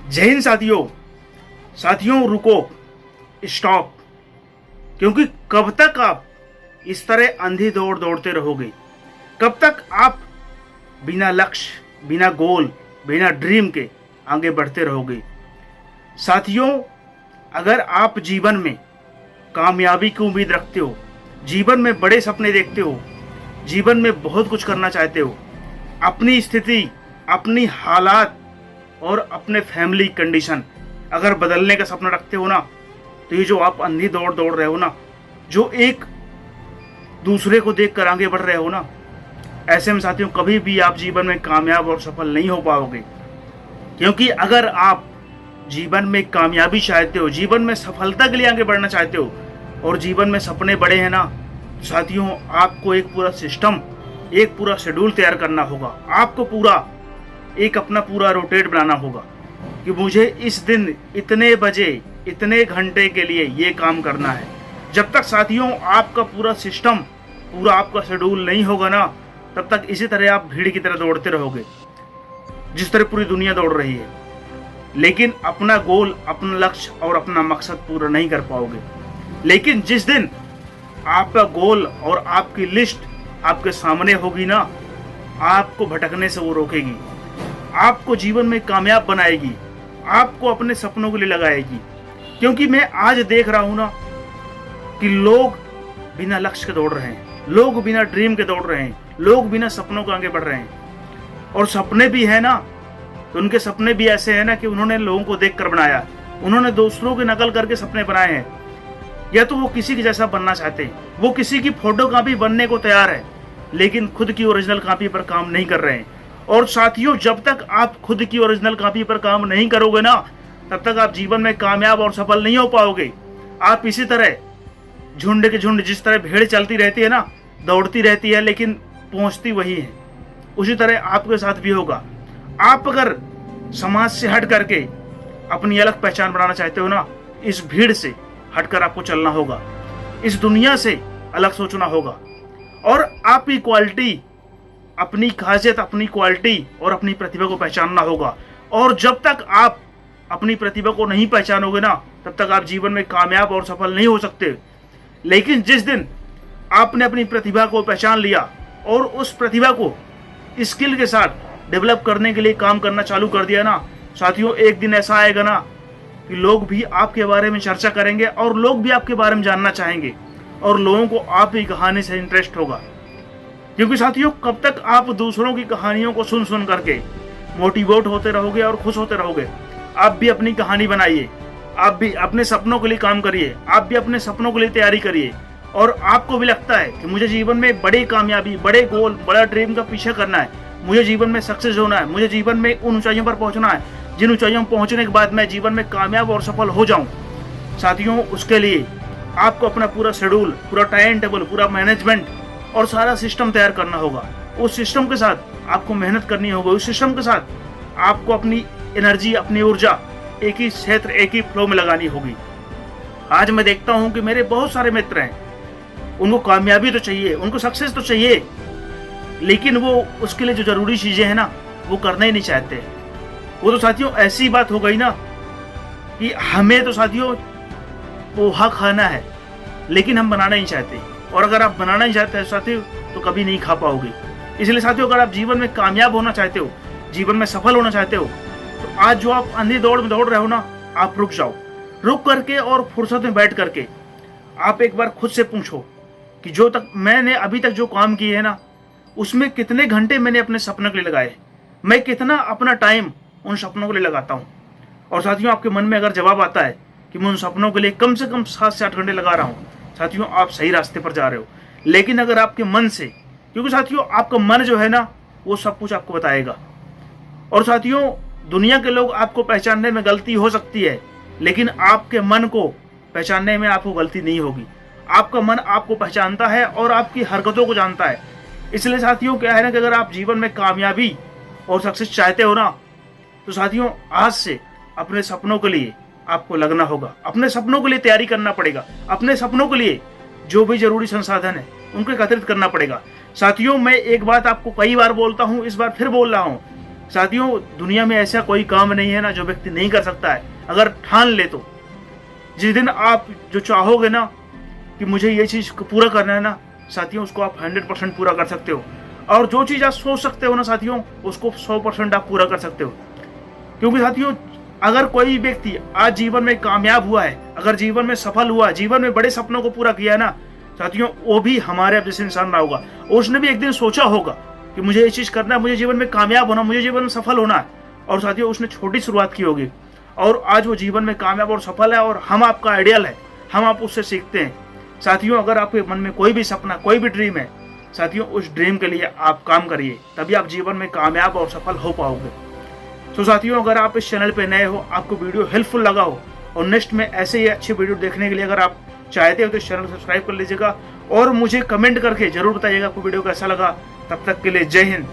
जय हिंद साथियों। साथियों रुको, स्टॉप। क्योंकि कब तक आप इस तरह अंधी दौड़ दौड़ते रहोगे? कब तक आप बिना लक्ष्य, बिना गोल, बिना ड्रीम के आगे बढ़ते रहोगे? साथियों, अगर आप जीवन में कामयाबी की उम्मीद रखते हो, जीवन में बड़े सपने देखते हो, जीवन में बहुत कुछ करना चाहते हो, अपनी स्थिति, अपनी हालात और अपने फैमिली कंडीशन अगर बदलने का सपना रखते हो ना, तो ये जो आप अंधी दौड़ दौड़ रहे हो ना, जो एक दूसरे को देख कर आगे बढ़ रहे हो ना, ऐसे में साथियों कभी भी आप जीवन में कामयाब और सफल नहीं हो पाओगे। क्योंकि अगर आप जीवन में कामयाबी चाहते हो, जीवन में सफलता के लिए आगे बढ़ना चाहते हो और जीवन में सपने बड़े हैं ना, साथियों आपको एक पूरा सिस्टम, एक पूरा शेड्यूल तैयार करना होगा। आपको पूरा एक अपना पूरा रोटेट बनाना होगा कि मुझे इस दिन इतने बजे इतने घंटे के लिए ये काम करना है। जब तक साथियों आपका पूरा सिस्टम, पूरा आपका शेड्यूल नहीं होगा ना, तब तक इसी तरह आप भीड़ की तरह दौड़ते रहोगे जिस तरह पूरी दुनिया दौड़ रही है, लेकिन अपना गोल, अपना लक्ष्य और अपना मकसद पूरा नहीं कर पाओगे। लेकिन जिस दिन आपका गोल और आपकी लिस्ट आपके सामने होगी ना, आपको भटकने से वो रोकेगी, आपको जीवन में कामयाब बनाएगी, आपको अपने सपनों के लिए लगाएगी। क्योंकि मैं आज देख रहा हूं ना कि लोग बिना लक्ष्य के दौड़ रहे हैं, लोग बिना ड्रीम के दौड़ रहे हैं, लोग बिना सपनों के आगे बढ़ रहे हैं। और सपने भी है ना, तो उनके सपने भी ऐसे हैं ना कि उन्होंने लोगों को देख कर बनाया, उन्होंने दूसरों की नकल करके सपने बनाए हैं। या तो वो किसी के जैसा बनना चाहते हैं, वो किसी की फोटो कॉपी बनने को तैयार है, लेकिन खुद की ओरिजिनल कॉपी पर काम नहीं कर रहे हैं। और साथियों, जब तक आप खुद की ओरिजिनल कॉपी पर काम नहीं करोगे ना, तब तक आप जीवन में कामयाब और सफल नहीं हो पाओगे। आप इसी तरह झुंड के झुंड, जिस तरह भेड़ चलती रहती है ना, दौड़ती रहती है लेकिन पहुंचती वही है, उसी तरह आपके साथ भी होगा। आप अगर समाज से हट करके अपनी अलग पहचान बनाना चाहते हो ना, इस भीड़ से हटकर आपको चलना होगा, इस दुनिया से अलग सोचना होगा और आपकी क्वालिटी, अपनी खासियत, अपनी क्वालिटी और अपनी प्रतिभा को पहचानना होगा। और जब तक आप अपनी प्रतिभा को नहीं पहचानोगे ना, तब तक आप जीवन में कामयाब और सफल नहीं हो सकते। लेकिन जिस दिन आपने अपनी प्रतिभा को पहचान लिया और उस प्रतिभा को स्किल के साथ डेवलप करने के लिए काम करना चालू कर दिया ना, साथियों एक दिन ऐसा आएगा ना कि लोग भी आपके बारे में चर्चा करेंगे और लोग भी आपके बारे में जानना चाहेंगे और लोगों को आपकी कहानी से इंटरेस्ट होगा। क्योंकि साथियों कब तक आप दूसरों की कहानियों को सुन सुन करके मोटिवेट होते रहोगे और खुश होते रहोगे? आप भी अपनी कहानी बनाइए, आप भी अपने सपनों के लिए काम करिए, आप भी अपने सपनों के लिए तैयारी करिए। और आपको भी लगता है कि मुझे जीवन में बड़ी कामयाबी, बड़े गोल, बड़ा ड्रीम का पीछे करना है, मुझे जीवन में सक्सेस होना है, मुझे जीवन में उन ऊंचाइयों पर पहुंचना है जिन ऊंचाइयों पर पहुंचने के बाद मैं जीवन में कामयाब और सफल हो जाऊं। साथियों उसके लिए आपको अपना पूरा शेड्यूल, पूरा टाइम टेबल, पूरा मैनेजमेंट और सारा सिस्टम तैयार करना होगा। उस सिस्टम के साथ आपको मेहनत करनी होगी, उस सिस्टम के साथ आपको अपनी एनर्जी, अपनी ऊर्जा एक ही क्षेत्र, एक ही फ्लो में लगानी होगी। आज मैं देखता हूं कि मेरे बहुत सारे मित्र हैं, उनको कामयाबी तो चाहिए, उनको सक्सेस तो चाहिए, लेकिन वो उसके लिए जो जरूरी चीजें हैं ना, वो करना ही नहीं चाहते। वो तो साथियों ऐसी बात हो गई ना कि हमें तो साथियों पोहा खाना है, लेकिन हम बनाना नहीं चाहते। और अगर आप बनाना ही चाहते हैं साथियों, तो कभी नहीं खा पाओगे। इसलिए साथियों अगर आप जीवन में कामयाब होना चाहते हो, जीवन में सफल होना चाहते हो, तो आज जो आप अंधी दौड़ में दौड़ रहे हो ना, आप रुक जाओ। रुक करके और फुर्सत में बैठ करके आप एक बार खुद से पूछो कि जो तक मैंने अभी तक जो काम किए है ना, उसमें कितने घंटे मैंने अपने सपनों के लिए लगाए, मैं कितना अपना टाइम उन सपनों के लिए लगाता हूँ। और साथियों आपके मन में अगर जवाब आता है कि मैं उन सपनों के लिए कम से कम 7 से 8 घंटे लगा रहा हूँ, साथियों आप सही रास्ते पर जा रहे हो। लेकिन अगर आपके मन से, क्योंकि साथियों आपका मन जो है ना, वो सब कुछ आपको बताएगा। और साथियों दुनिया के लोग आपको पहचानने में गलती हो सकती है, लेकिन आपके मन को पहचानने में आपको गलती नहीं होगी। आपका मन आपको पहचानता है और आपकी हरकतों को जानता है। इसलिए साथियों क्या है ना कि अगर आप जीवन में कामयाबी और सक्सेस चाहते हो ना, तो साथियों आज से अपने सपनों के लिए आपको लगना होगा, अपने सपनों के लिए तैयारी करना पड़ेगा, अपने सपनों के लिए जो भी जरूरी संसाधन है उनको एकत्रित करना पड़ेगा। साथियों मैं एक बात आपको कई बार बोलता हूं, इस बार फिर बोल रहा हूं, साथियों, दुनिया में ऐसा कोई काम नहीं है ना जो व्यक्ति नहीं कर सकता है, अगर ठान ले तो। जिस दिन आप जो चाहोगे ना कि मुझे ये चीज़ पूरा करना है ना साथियों, उसको आप 100% पूरा कर सकते हो। और जो चीज़ आप सोच सकते हो ना साथियों, उसको 100% आप पूरा कर सकते हो। क्योंकि साथियों, अगर कोई व्यक्ति आज जीवन में कामयाब हुआ है, अगर जीवन में सफल हुआ, जीवन में बड़े सपनों को पूरा किया है ना साथियों, वो भी हमारे जैसे इंसान रहा होगा। उसने भी एक दिन सोचा होगा कि मुझे ये चीज़ करना है, मुझे जीवन में कामयाब होना, मुझे जीवन में सफल होना है। और साथियों, उसने छोटी शुरुआत की होगी और आज वो जीवन में कामयाब और सफल है, और हम आपका आइडियल है, हम आप उससे सीखते हैं। साथियों, अगर आपके मन में कोई भी सपना, कोई भी ड्रीम है साथियों, उस ड्रीम के लिए आप काम करिए, तभी आप जीवन में कामयाब और सफल हो पाओगे। तो साथियों, अगर आप इस चैनल पे नए हो, आपको वीडियो हेल्पफुल लगा हो और नेक्स्ट में ऐसे ही अच्छी वीडियो देखने के लिए अगर आप चाहते हो तो इस चैनल को सब्सक्राइब कर लीजिएगा और मुझे कमेंट करके जरूर बताइएगा आपको वीडियो कैसा लगा। तब तक के लिए जय हिंद।